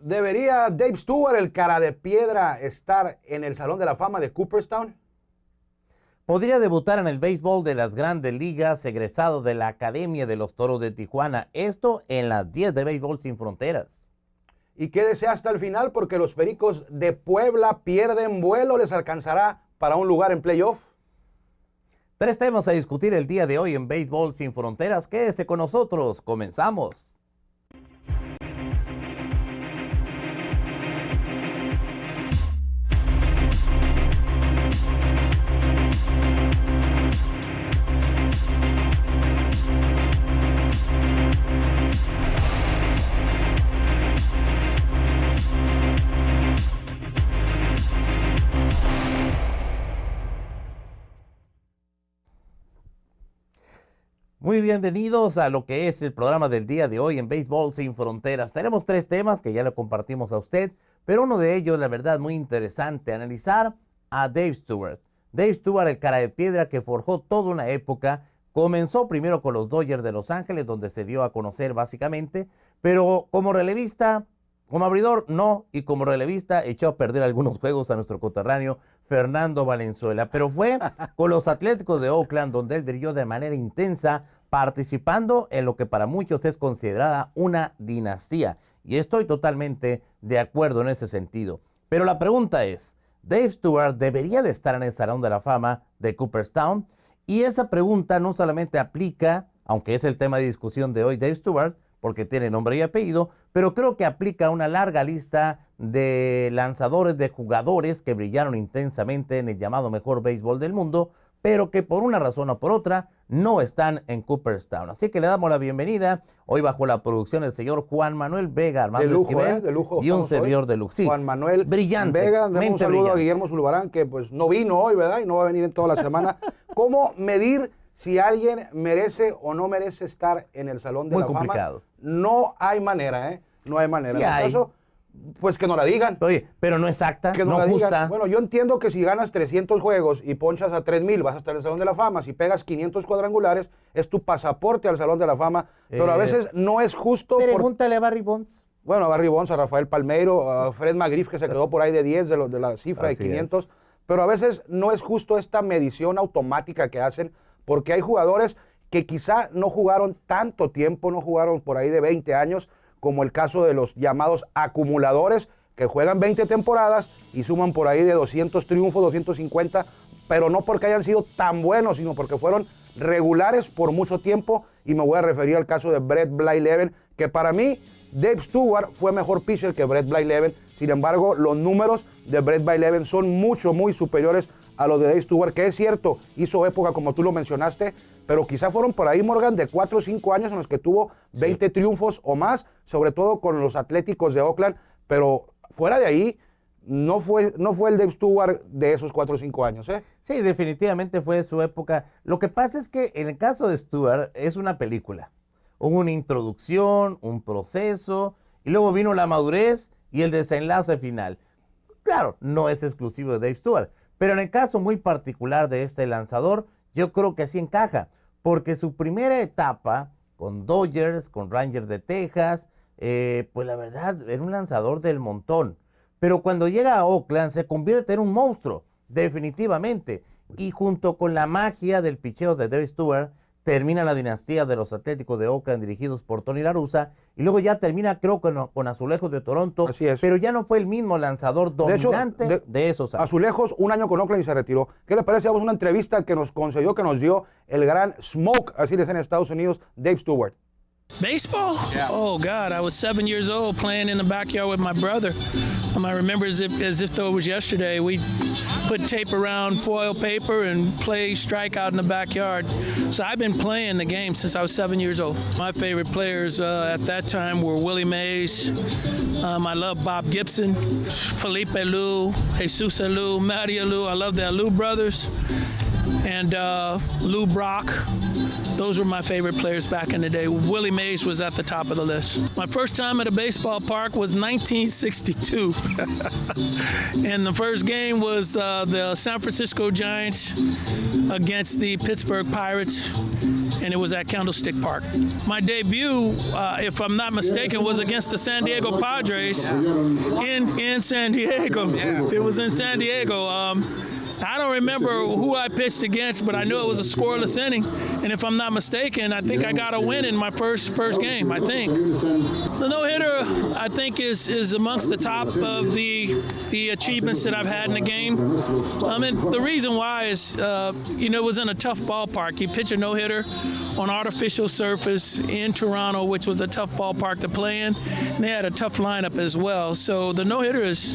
¿Debería Dave Stewart, el cara de piedra, estar en el Salón de la Fama de Cooperstown? Podría debutar en el béisbol de las Grandes Ligas, egresado de la Academia de los Toros de Tijuana. Esto en las 10 de Béisbol Sin Fronteras. Y quédese hasta el final porque los Pericos de Puebla pierden vuelo. ¿Les alcanzará para un lugar en playoff? 3 temas a discutir el día de hoy en Béisbol Sin Fronteras. Quédese con nosotros. Comenzamos. Muy bienvenidos a lo que es el programa del día de hoy en Béisbol Sin Fronteras. Tenemos 3 temas que ya le compartimos a usted, pero uno de ellos, la verdad, muy interesante, analizar a Dave Stewart. Dave Stewart, el cara de piedra que forjó toda una época, comenzó primero con los Dodgers de Los Ángeles, donde se dio a conocer básicamente, pero como relevista, como abridor no, y como relevista echó a perder algunos juegos a nuestro coterráneo Fernando Valenzuela, pero fue con los Atléticos de Oakland donde él brilló de manera intensa, participando en lo que para muchos es considerada una dinastía, y estoy totalmente de acuerdo en ese sentido. Pero la pregunta es, ¿Dave Stewart debería de estar en el Salón de la Fama de Cooperstown? Y esa pregunta no solamente aplica, aunque es el tema de discusión de hoy, Dave Stewart, porque tiene nombre y apellido, pero creo que aplica a una larga lista de lanzadores, de jugadores que brillaron intensamente en el llamado mejor béisbol del mundo, pero que por una razón o por otra no están en Cooperstown. Así que le damos la bienvenida, hoy bajo la producción del señor Juan Manuel Vega, Armando de lujo, Esquivel, de lujo, y un servidor de lujo. Sí, Juan Manuel brillante, Vega, un saludo brillante a Guillermo Zulbarán, que pues no vino hoy, ¿verdad? Y no va a venir en toda la semana. ¿Cómo medir si alguien merece o no merece estar en el Salón de la Fama? Muy complicado. No hay manera, ¿eh? No hay manera. Sí, en el caso, pues que no la digan. Oye, pero no exacta, que no justa. Digan. Bueno, yo entiendo que si ganas 300 juegos y ponchas a 3,000, vas a estar en el Salón de la Fama. Si pegas 500 cuadrangulares, es tu pasaporte al Salón de la Fama. Pero a veces no es justo. Pregúntale a Barry Bonds. Bueno, a Barry Bonds, a Rafael Palmeiro, a Fred McGriff, que se quedó por ahí de 10 de la cifra de 500. Pero a veces no es justo esta medición automática que hacen, porque hay jugadores que quizá no jugaron tanto tiempo, no jugaron por ahí de 20 años, como el caso de los llamados acumuladores, que juegan 20 temporadas y suman por ahí de 200 triunfos, 250, pero no porque hayan sido tan buenos, sino porque fueron regulares por mucho tiempo, y me voy a referir al caso de Brett Blyleven, que para mí Dave Stewart fue mejor pitcher que Brett Blyleven. Sin embargo, los números de Brett Blyleven son muy superiores a los de Dave Stewart, que es cierto, hizo época como tú lo mencionaste, pero quizá fueron por ahí, Morgan, de 4 o 5 años en los que tuvo 20 triunfos o más, sobre todo con los Atléticos de Oakland, pero fuera de ahí, no fue el Dave Stewart de esos 4 o 5 años, ¿eh? Sí, definitivamente fue su época. Lo que pasa es que en el caso de Stewart es una película. Hubo una introducción, un proceso, y luego vino la madurez y el desenlace final. Claro, no es exclusivo de Dave Stewart, pero en el caso muy particular de este lanzador, yo creo que sí encaja, porque su primera etapa con Dodgers, con Rangers de Texas, pues la verdad era un lanzador del montón. Pero cuando llega a Oakland se convierte en un monstruo, definitivamente. Y junto con la magia del picheo de Dave Stewart, termina la dinastía de los Atléticos de Oakland dirigidos por Tony La Russa, y luego ya termina creo con Azulejos de Toronto. Así es. Pero ya no fue el mismo lanzador dominante de esos años. Azulejos, un año con Oakland y se retiró. ¿Qué les parece? Vamos a una entrevista que nos concedió, que nos dio el gran Smoke, así le dicen en Estados Unidos, Dave Stewart. Baseball? Yeah. Oh, God, I was 7 years old playing in the backyard with my brother. I remember as if though it was yesterday. We put tape around foil paper and play strikeout in the backyard. So I've been playing the game since I was 7 years old. My favorite players at that time were Willie Mays. I love Bob Gibson, Felipe Alou, Jesus Alou, Matty Alou. I love the Alou brothers. And Lou Brock. Those were my favorite players back in the day. Willie Mays was at the top of the list. My first time at a baseball park was 1962. And the first game was the San Francisco Giants against the Pittsburgh Pirates. and it was at Candlestick Park. My debut, if I'm not mistaken, was against the San Diego Padres in San Diego. It was in San Diego. I don't remember who I pitched against, but I knew it was a scoreless inning. And if I'm not mistaken, I think I got a win in my first game, I think. The no-hitter, I think, is amongst the top of the achievements that I've had in the game. The reason why is, it was in a tough ballpark. You pitch a no-hitter on artificial surface in Toronto, which was a tough ballpark to play in. And they had a tough lineup as well. So the no-hitter is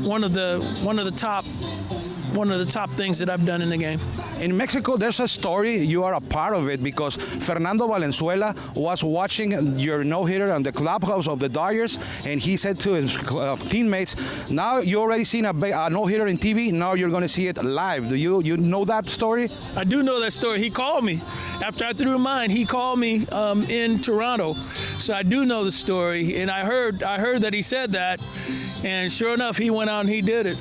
one of the top things that I've done in the game. In Mexico, there's a story, you are a part of it, because Fernando Valenzuela was watching your no-hitter on the clubhouse of the Dodgers, and he said to his teammates, now you already seen a no-hitter in TV, now you're going to see it live. Do you know that story? I do know that story. He called me. After I threw mine, he called me in Toronto. So I do know the story, and I heard that he said that, and sure enough, he went out and he did it.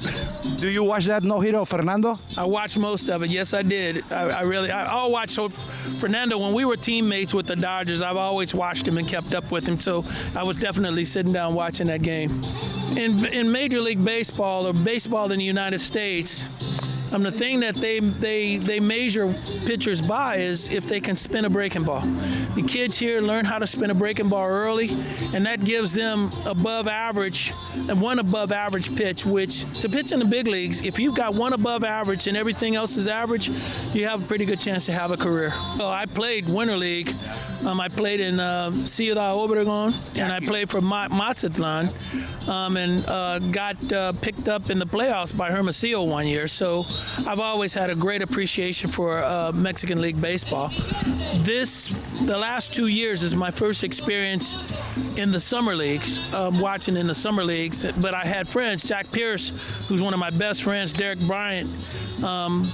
Do you watch that no-hitter of Fernando? I watched most of it. Yes, I did. I'll watch Fernando. When we were teammates with the Dodgers, I've always watched him and kept up with him. So I was definitely sitting down watching that game. In Major League Baseball, or baseball in the United States, the thing that they measure pitchers by is if they can spin a breaking ball. The kids here learn how to spin a breaking ball early, and that gives them above average pitch, which to pitch in the big leagues, if you've got one above average and everything else is average, you have a pretty good chance to have a career. So I played Winter League. I played in Ciudad Obregón, and I played for Mazatlan, and got picked up in the playoffs by Hermosillo one year. So I've always had a great appreciation for Mexican League Baseball. The last 2 years is my first experience in the summer leagues, watching in the summer leagues. But I had friends, Jack Pierce, who's one of my best friends, Derek Bryant,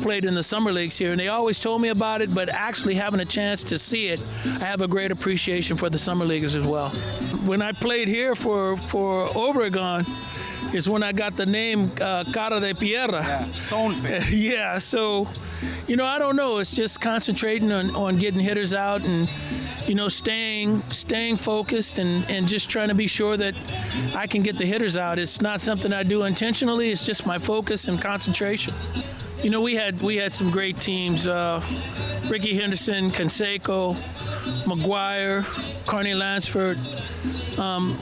played in the summer leagues here, and they always told me about it, but actually having a chance to see it, I have a great appreciation for the summer leagues as well. When I played here for Obregón, is when I got the name Cara de Piedra. Yeah, Stoneface. Yeah, so, I don't know. It's just concentrating on getting hitters out and, staying focused and just trying to be sure that I can get the hitters out. It's not something I do intentionally. It's just my focus and concentration. We had some great teams. Ricky Henderson, Canseco, McGuire, Carney Lansford.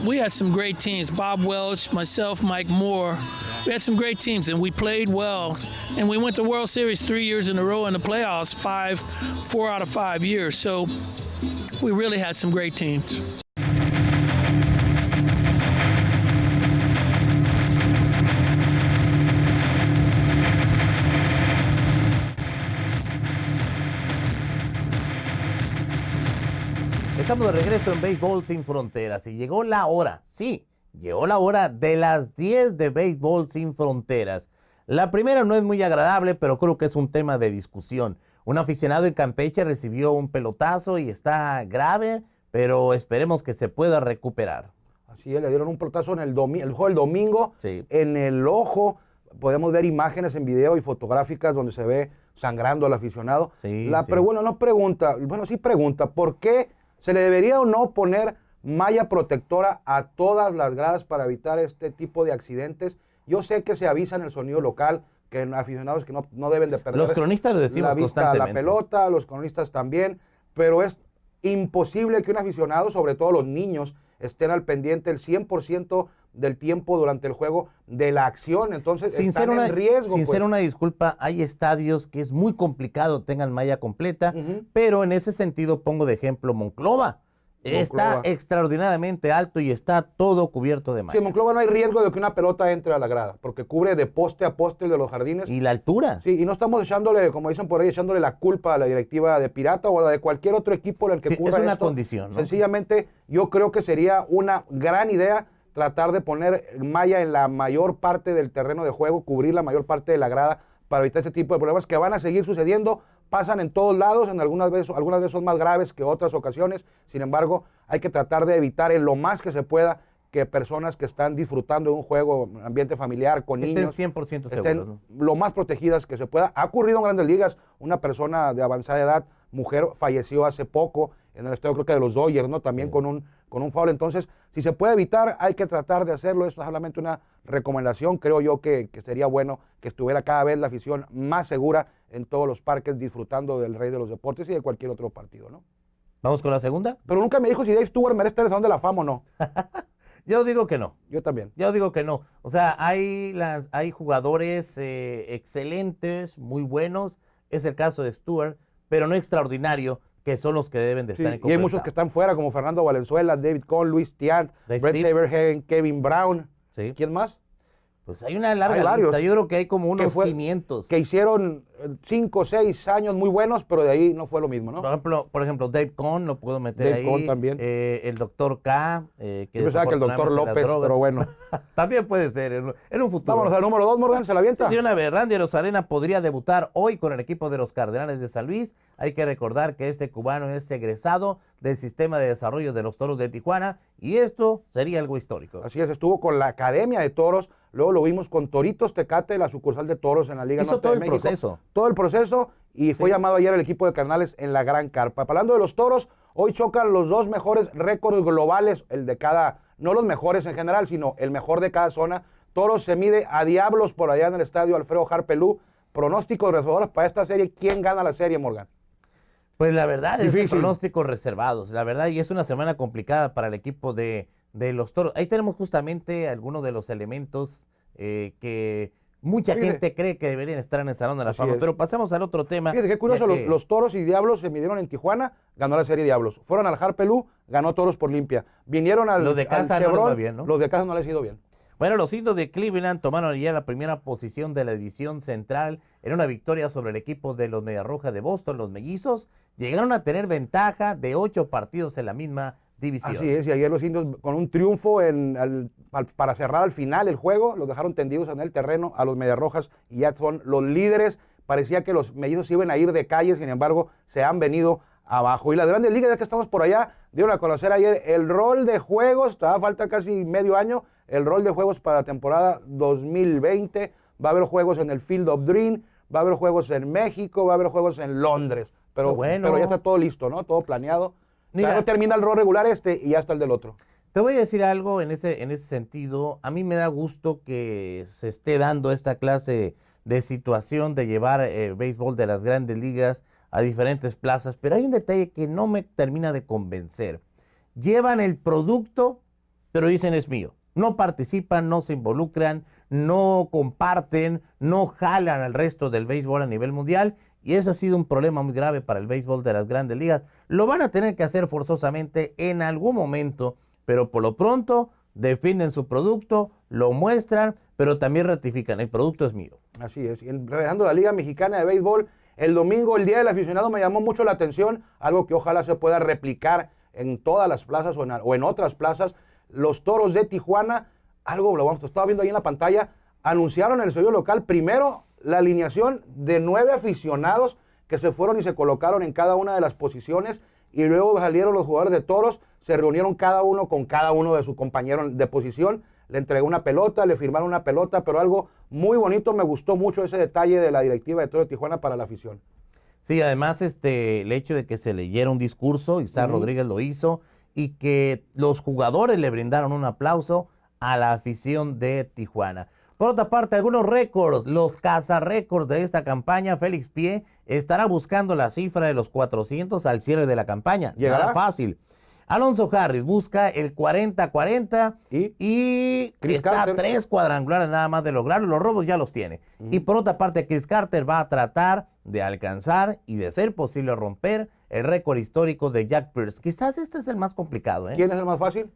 We had some great teams. Bob Welch, myself, Mike Moore. We had some great teams, and we played well. And we went to World Series 3 years in a row in the playoffs, 4 out of 5 years. So we really had some great teams. Estamos de regreso en Béisbol Sin Fronteras y llegó la hora, sí, llegó la hora de las 10 de Béisbol Sin Fronteras. La primera no es muy agradable, pero creo que es un tema de discusión. Un aficionado en Campeche recibió un pelotazo y está grave, pero esperemos que se pueda recuperar. Así es, le dieron un pelotazo en el juego del domingo, sí, en el ojo. Podemos ver imágenes en video y fotográficas donde se ve sangrando al aficionado. Sí, sí pregunta, ¿por qué se le debería o no poner malla protectora a todas las gradas para evitar este tipo de accidentes? Yo sé que se avisa en el sonido local que aficionados que no deben de perder los cronistas lo decimos la vista a la constantemente. pelota, los cronistas también, pero es imposible que un aficionado, sobre todo los niños, estén al pendiente el 100% del tiempo durante el juego de la acción, entonces están en riesgo. Sin ser una disculpa, hay estadios que es muy complicado tengan malla completa, pero en ese sentido pongo de ejemplo Monclova. Está extraordinariamente alto y está todo cubierto de malla. Sí, en Monclova no hay riesgo de que una pelota entre a la grada, porque cubre de poste a poste el de los jardines. Y la altura. Sí, y no estamos echándole, como dicen por ahí, echándole la culpa a la directiva de Pirata o a la de cualquier otro equipo en el que ocurra es una esto. condición, ¿no? Sencillamente, yo creo que sería una gran idea tratar de poner malla en la mayor parte del terreno de juego, cubrir la mayor parte de la grada para evitar ese tipo de problemas que van a seguir sucediendo. Pasan en todos lados, algunas veces son más graves que otras ocasiones. Sin embargo, hay que tratar de evitar en lo más que se pueda que personas que están disfrutando de un juego, ambiente familiar, con niños, estén 100% estén seguros, ¿no? lo más protegidas que se pueda. Ha ocurrido en Grandes Ligas, una persona de avanzada edad mujer falleció hace poco en el estadio, creo que de los Dodgers, ¿no? También con un foul. Entonces, si se puede evitar, hay que tratar de hacerlo. Esto es solamente una recomendación. Creo yo que sería bueno que estuviera cada vez la afición más segura en todos los parques, disfrutando del rey de los deportes y de cualquier otro partido, ¿no? ¿Vamos con la segunda? Pero nunca me dijo si Dave Stewart merece estar en el Salón de la Fama o no. Yo digo que no. Yo también. Yo digo que no. O sea, hay jugadores excelentes, muy buenos. Es el caso de Stewart, pero no extraordinario, que son los que deben de estar en y hay muchos que están fuera, como Fernando Valenzuela, David Cole, Luis Tiant, Brett Saberhagen, Kevin Brown. Sí. ¿Quién más? Pues hay una larga lista. Yo creo que hay como unos 500. Que hicieron 5 o 6 años muy buenos, pero de ahí no fue lo mismo, ¿no? Por ejemplo, Dave Cohn lo puedo meter Dave ahí. Cohn también. El doctor K. Yo pensaba que el doctor López, pero bueno. También puede ser en un futuro. Vámonos al número 2, Morgan, ¿se la avienta? De una vez, Randy Arozarena podría debutar hoy con el equipo de los Cardenales de San Luis. Hay que recordar que este cubano es egresado del sistema de desarrollo de los Toros de Tijuana y esto sería algo histórico. Así es, estuvo con la Academia de Toros, luego lo vimos con Toritos Tecate, la sucursal de Toros en la Liga Norte de México. Todo el proceso y fue llamado ayer el equipo de Cardenales en la Gran Carpa. Hablando de los Toros, hoy chocan los dos mejores récords globales, el de cada, no los mejores en general, sino el mejor de cada zona. Toros se mide a Diablos por allá en el estadio Alfredo Harpelú. Pronósticos reservados para esta serie. ¿Quién gana la serie, Morgan? Pues la verdad es que pronósticos reservados, la verdad, y es una semana complicada para el equipo de los Toros. Ahí tenemos justamente algunos de los elementos que mucha gente cree que deberían estar en el Salón de la Fama, pero pasamos al otro tema. Fíjate qué curioso, los Toros y Diablos se midieron en Tijuana, ganó la serie Diablos. Fueron al Harpelú, ganó Toros por limpia. Vinieron al los de casa Chevron, no les va bien, ¿no? Los de casa no les ha ido bien. Bueno, los Indios de Cleveland tomaron ya la primera posición de la división central en una victoria sobre el equipo de los Medias Rojas de Boston, los Mellizos. Llegaron a tener ventaja de 8 partidos en la misma división. Así es, y ayer los Indios con un triunfo para cerrar al final el juego, los dejaron tendidos en el terreno a los Medias Rojas y ya son los líderes. Parecía que los Mellizos iban a ir de calle, sin embargo, se han venido abajo. Y las Grandes Ligas, ya que estamos por allá, dieron a conocer ayer el rol de juegos, todavía falta casi medio año, el rol de juegos para la temporada 2020. Va a haber juegos en el Field of Dream, va a haber juegos en México, va a haber juegos en Londres. Pero ya está todo listo, ¿no? Todo planeado. Mira, o sea, no termina el rol regular y ya está el del otro. Te voy a decir algo en ese sentido. A mí me da gusto que se esté dando esta clase de situación de llevar béisbol de las Grandes Ligas a diferentes plazas, pero hay un detalle que no me termina de convencer. Llevan el producto, pero dicen es mío. No participan, no se involucran, no comparten, no jalan al resto del béisbol a nivel mundial, y ese ha sido un problema muy grave para el béisbol de las Grandes Ligas. Lo van a tener que hacer forzosamente en algún momento, pero por lo pronto defienden su producto, lo muestran, pero también ratifican, el producto es mío. Así es. Y regresando a la Liga Mexicana de Béisbol, el domingo, el Día del Aficionado, me llamó mucho la atención, algo que ojalá se pueda replicar en todas las plazas o en otras plazas. Los Toros de Tijuana, lo estaba viendo ahí en la pantalla, anunciaron en el sello local primero la alineación de 9 aficionados que se fueron y se colocaron en cada una de las posiciones, y luego salieron los jugadores de Toros, se reunieron cada uno con cada uno de sus compañeros de posición, le entregó una pelota, le firmaron una pelota, pero algo muy bonito, me gustó mucho ese detalle de la directiva de Toros de Tijuana para la afición. Sí, además el hecho de que se leyera un discurso, Isaac Rodríguez lo hizo, y que los jugadores le brindaron un aplauso a la afición de Tijuana. Por otra parte, algunos récords, los cazarécords de esta campaña. Félix Pie estará buscando la cifra de los 400 al cierre de la campaña. ¿Llegará? Nada fácil. Alonso Harris busca el 40-40 y está a 3 cuadrangulares nada más de lograrlo. Los robos ya los tiene. Y por otra parte, Chris Carter va a tratar de alcanzar y de ser posible romper el récord histórico de Jack Pearce. Quizás este es el más complicado. ¿Quién es el más fácil?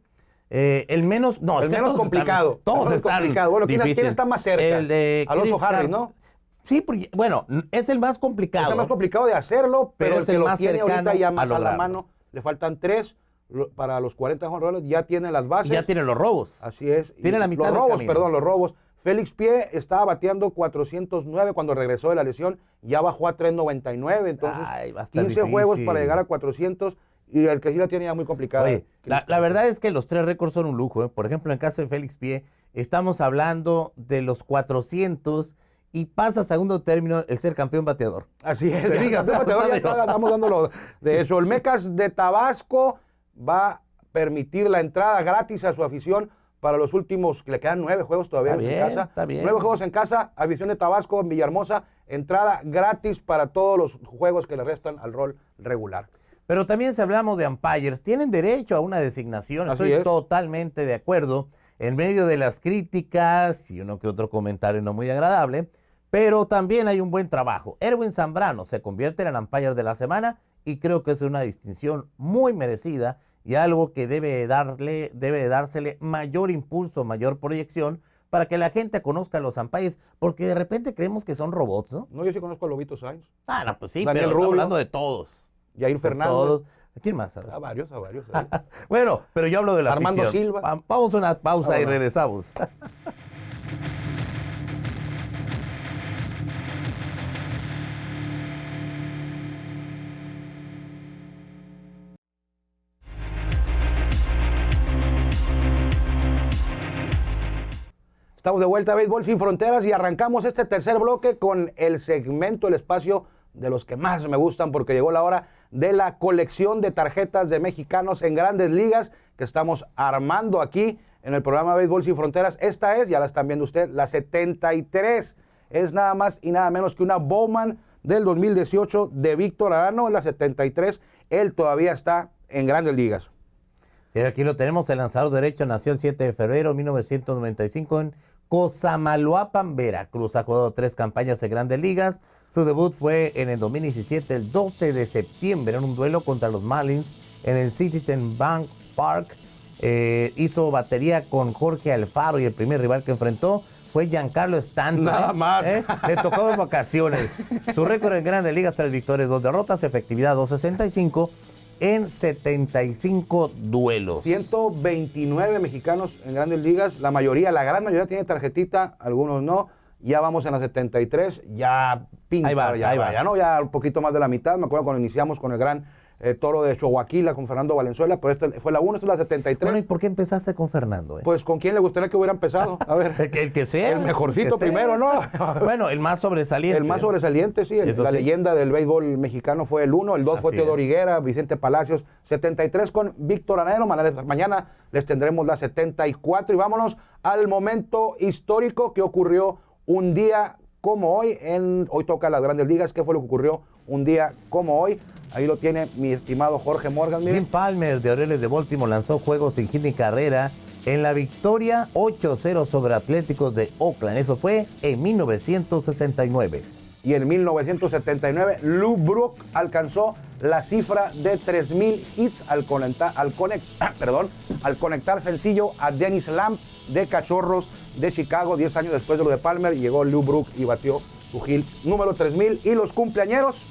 El menos, no, el menos complicado. Todos están complicado. Bueno, ¿quién está más cerca? El de Alonso Harris, ¿no? Sí, porque, bueno, es el más complicado. Es el más complicado de hacerlo, pero es el más tiene cercano ahorita ya más a la mano. Le faltan 3 para los 40 jonrones, ya tiene las bases. Y ya tiene los robos. Así es. Tiene la mitad los del robos, camino. perdón, los robos. Félix Pie estaba bateando 409 cuando regresó de la lesión, ya bajó a 399, entonces 15 juegos para llegar a 400, y el que sí la tiene ya muy complicada. Oye, la verdad es que los 3 récords son un lujo. Por ejemplo, en el caso de Félix Pie, estamos hablando de los 400 y pasa a segundo término el ser campeón bateador. Así es. Ya Estamos dándolo de eso. El Mecas de Tabasco va a permitir la entrada gratis a su afición para los últimos, le quedan 9 juegos todavía en casa. Está bien. 9 juegos en casa, afición de Tabasco en Villahermosa, entrada gratis para todos los juegos que le restan al rol regular. Pero también si hablamos de umpires, tienen derecho a una designación, Así estoy es. totalmente de acuerdo, en medio de las críticas y uno que otro comentario no muy agradable, pero también hay un buen trabajo. Erwin Zambrano se convierte en el umpire de la semana y creo que es una distinción muy merecida y algo que debe dársele mayor impulso, mayor proyección para que la gente conozca a los umpires, porque de repente creemos que son robots, ¿no? No, yo sí conozco a Lobito Sainz, Ah, no, pues sí, Daniel pero estamos Rubio. hablando de todos. Yair Fernández. Todos. ¿A quién más? A varios. Bueno, pero yo hablo de la Armando afición. Silva. Vamos a una pausa y Vámonos. regresamos. Estamos de vuelta a Béisbol Sin Fronteras y arrancamos este tercer bloque con el segmento, el espacio de los que más me gustan, porque llegó la hora de la colección de tarjetas de mexicanos en Grandes Ligas que estamos armando aquí en el programa Béisbol Sin Fronteras. Esta es, ya la están viendo usted, la 73. Es nada más y nada menos que una Bowman del 2018 de Víctor Arano, en la 73. Él todavía está en Grandes Ligas. Sí, aquí lo tenemos, el lanzador derecho nació el 7 de febrero de 1995 en Cosamaloapan, Veracruz. Ha jugado 3 campañas en Grandes Ligas. Su debut fue en el 2017, el 12 de septiembre, en un duelo contra los Marlins en el Citizen Bank Park. Hizo batería con Jorge Alfaro y el primer rival que enfrentó fue Giancarlo Stanton. Nada más. Le tocó en vacaciones. Su récord en Grandes Ligas: 3 victorias, 2 derrotas, efectividad 2.65 en 75 duelos. 129 mexicanos en Grandes Ligas, la mayoría, la gran mayoría tiene tarjetita, algunos no. Ya vamos en la 73, ya pinta, Ahí vas. ya un poquito más de la mitad. Me acuerdo cuando iniciamos con el gran toro de Chihuahua con Fernando Valenzuela, pero esta fue la 1, esta es la 73. Bueno, ¿y por qué empezaste con Fernando? Pues ¿con quién le gustaría que hubiera empezado? A ver. El que sea. El mejorcito el que sea. primero, ¿no? Bueno, el más sobresaliente. El más sobresaliente, sí. Eso La sí. leyenda del béisbol mexicano fue el 1, el 2 fue Así Teodoro es. Higuera, Vicente Palacios, 73 con Víctor Anero. Mañana les tendremos la 74 y vámonos al momento histórico que ocurrió un día como hoy. Hoy toca las Grandes Ligas. ¿Qué fue lo que ocurrió un día como hoy? Ahí lo tiene mi estimado Jorge Morgan. Jim Palmer de Orioles de Baltimore lanzó juegos sin hit ni carrera en la victoria 8-0 sobre Atléticos de Oakland. Eso fue en 1969. Y en 1979, Lou Brook alcanzó la cifra de 3,000 hits al conectar sencillo a Dennis Lamb de Cachorros de Chicago. 10 años después de lo de Palmer, llegó Lou Brook y batió su hit número 3,000. Y los cumpleañeros.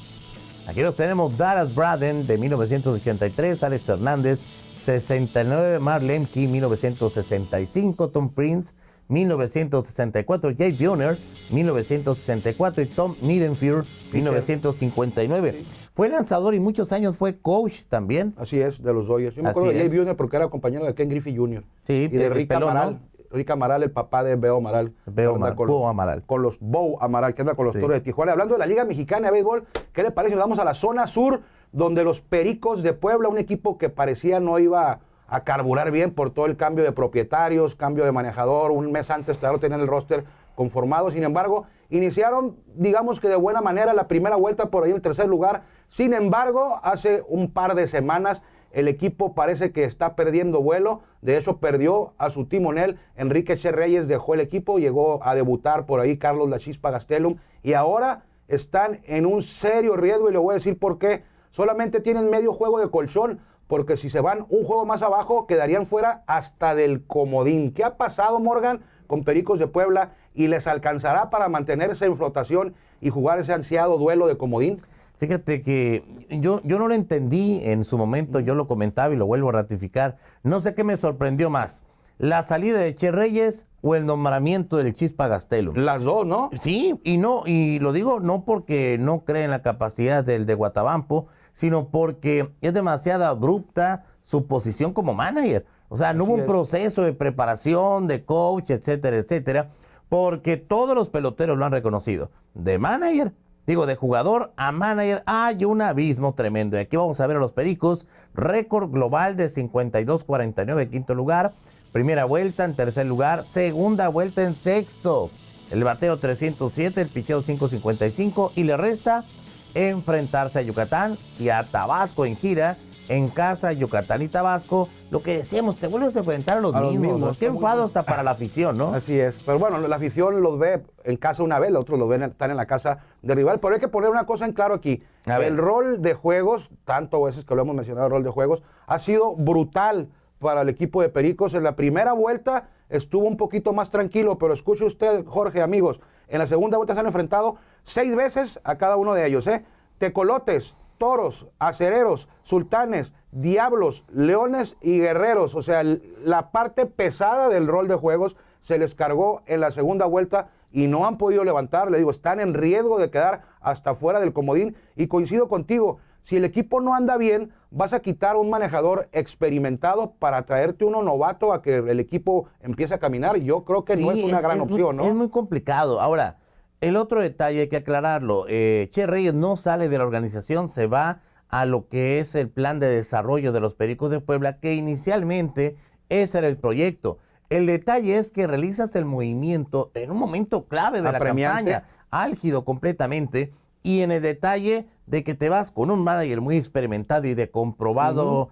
Aquí los tenemos: Dallas Braden de 1983, Alex Fernández 69, Mark Lemke 1965, Tom Prince 1964, Jay Buhner 1964 y Tom Niedenfuhr 1959. Sí. Fue lanzador y muchos años fue coach también. Así es, de los Dodgers. Yo me Así acuerdo de Jay es. Buhner porque era compañero de Ken Griffey Jr. Sí, y de el Rick pelón, Amaral. ¿no? Rick Amaral, el papá de Beo Amaral. Beo Anda Amaral, Bo Amaral. Con los Bo Amaral, que anda con los Sí. Toros de Tijuana. Hablando de la Liga Mexicana de Béisbol, ¿qué le parece? Nos vamos a la zona sur, donde los Pericos de Puebla, un equipo que parecía no iba a carburar bien por todo el cambio de propietarios, cambio de manejador. Un mes antes todavía no tenían el roster conformado. Sin embargo, iniciaron, digamos que de buena manera, la primera vuelta por ahí en el tercer lugar. Sin embargo, hace un par de semanas el equipo parece que está perdiendo vuelo. De hecho, perdió a su timonel. Enrique Che Reyes dejó el equipo, llegó a debutar por ahí Carlos La Chispa Gastelum y ahora están en un serio riesgo y le voy a decir por qué. Solamente tienen medio juego de colchón, porque si se van un juego más abajo quedarían fuera hasta del comodín. ¿Qué ha pasado, Morgan, con Pericos de Puebla y les alcanzará para mantenerse en flotación y jugar ese ansiado duelo de comodín? Fíjate que yo no lo entendí en su momento, yo lo comentaba y lo vuelvo a ratificar. No sé qué me sorprendió más, la salida de Che Reyes o el nombramiento del Chispa Gastelum. Las dos, ¿no? Sí, y lo digo no porque no cree en la capacidad del de Guatabampo, sino porque es demasiado abrupta su posición como manager. O sea, no hubo un proceso de preparación, de coach, etcétera, etcétera. porque todos los peloteros lo han reconocido. De jugador a manager, hay un abismo tremendo. Y aquí vamos a ver a los Pericos, récord global de 52-49, quinto lugar, primera vuelta en tercer lugar, segunda vuelta en sexto, el bateo 307, el picheo 555, y le resta enfrentarse a Yucatán y a Tabasco en gira, en casa, Yucatán y Tabasco. Lo que decíamos, te vuelves a enfrentar a los mismos. Qué enfado hasta para la afición, ¿no? Así es. Pero bueno, la afición los ve en casa una vez, los otros los ven, están en la casa del rival. Pero hay que poner una cosa en claro aquí. El rol de juegos, tanto veces que lo hemos mencionado, el rol de juegos, ha sido brutal para el equipo de Pericos. En la primera vuelta estuvo un poquito más tranquilo, pero escuche usted, Jorge, amigos, en la segunda vuelta se han enfrentado 6 veces a cada uno de ellos, Tecolotes, Toros, Acereros, Sultanes, Diablos, Leones y Guerreros. O sea, la parte pesada del rol de juegos se les cargó en la segunda vuelta y no han podido levantar. Le digo, están en riesgo de quedar hasta fuera del comodín. Y coincido contigo, si el equipo no anda bien, vas a quitar a un manejador experimentado para traerte uno novato a que el equipo empiece a caminar. Yo creo que no es una gran opción, ¿no? Es muy complicado. Ahora, el otro detalle hay que aclararlo. Che Reyes no sale de la organización, se va a lo que es el plan de desarrollo de los Pericos de Puebla, que inicialmente ese era el proyecto. El detalle es que realizas el movimiento en un momento clave de la campaña, álgido completamente, y en el detalle de que te vas con un manager muy experimentado y de comprobada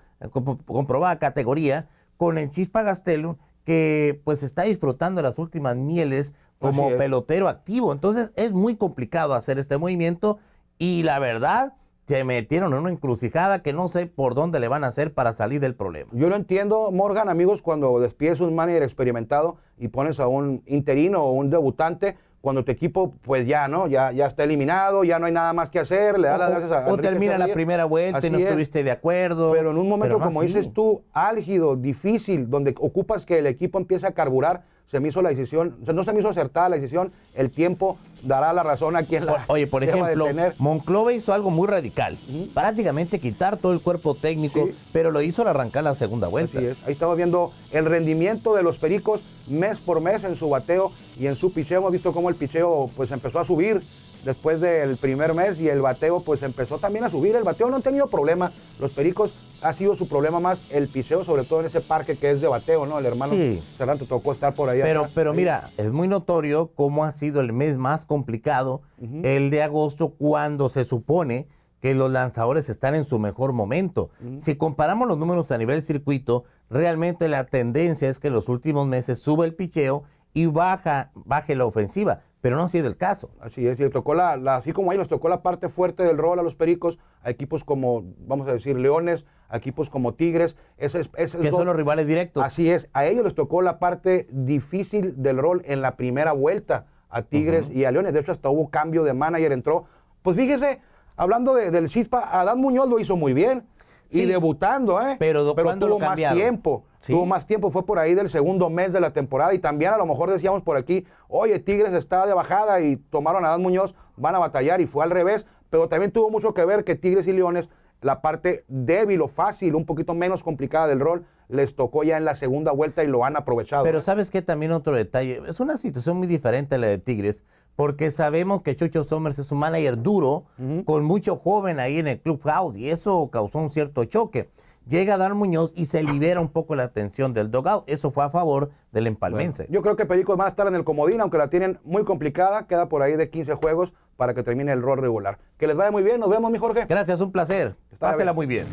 categoría, con el Chispa Gastelum, que pues está disfrutando las últimas mieles como pelotero activo. Entonces es muy complicado hacer este movimiento y la verdad se metieron en una encrucijada que no sé por dónde le van a hacer para salir del problema. Yo lo entiendo, Morgan, amigos, cuando despides un manager experimentado y pones a un interino o un debutante, cuando tu equipo pues ya está eliminado, ya no hay nada más que hacer, le da las gracias a o termina la primera vuelta y no estuviste de acuerdo. Pero en un momento, como dices tú, álgido, difícil, donde ocupas que el equipo empiece a carburar, se me hizo la decisión, no se me hizo acertada la decisión, el tiempo dará la razón a quien la Oye, por ejemplo, Monclova hizo algo muy radical, prácticamente quitar todo el cuerpo técnico, pero lo hizo al arrancar la segunda vuelta. Así es, ahí estamos viendo el rendimiento de los Pericos mes por mes en su bateo y en su picheo. Hemos visto cómo el picheo pues empezó a subir después del primer mes y el bateo pues empezó también a subir. El bateo no han tenido problema, los Pericos ha sido su problema más el picheo, sobre todo en ese parque que es de bateo, ¿no? El hermano Serrano te tocó estar por ahí. Pero mira, es muy notorio cómo ha sido el mes más complicado, el de agosto, cuando se supone que los lanzadores están en su mejor momento. Si comparamos los números a nivel circuito, realmente la tendencia es que en los últimos meses sube el picheo y baje la ofensiva, pero no ha sido el caso. Así es, y tocó así como ahí nos tocó la parte fuerte del rol a los Pericos, a equipos como, vamos a decir, Leones, a equipos como Tigres. Que son los rivales directos. Así es, a ellos les tocó la parte difícil del rol en la primera vuelta, a Tigres y a Leones. De hecho, hasta hubo cambio de manager, entró. Pues fíjese, hablando del Chispa, Adán Muñoz lo hizo muy bien. Sí, y debutando, pero tuvo más tiempo. ¿Sí? Tuvo más tiempo, fue por ahí del segundo mes de la temporada y también a lo mejor decíamos por aquí, oye, Tigres está de bajada y tomaron a Adán Muñoz, van a batallar y fue al revés, pero también tuvo mucho que ver que Tigres y Leones, la parte débil o fácil, un poquito menos complicada del rol, les tocó ya en la segunda vuelta y lo han aprovechado. Pero ¿sabes qué? También otro detalle, es una situación muy diferente a la de Tigres, porque sabemos que Chucho Somers es un manager duro, con mucho joven ahí en el clubhouse, y eso causó un cierto choque. Llega Adán Muñoz y se libera un poco la atención del dugout. Eso fue a favor del empalmense. Bueno, yo creo que Pericos van a estar en el comodín, aunque la tienen muy complicada. Queda por ahí de 15 juegos para que termine el rol regular. Que les vaya muy bien. Nos vemos, mi Jorge. Gracias, un placer. Pásela muy bien.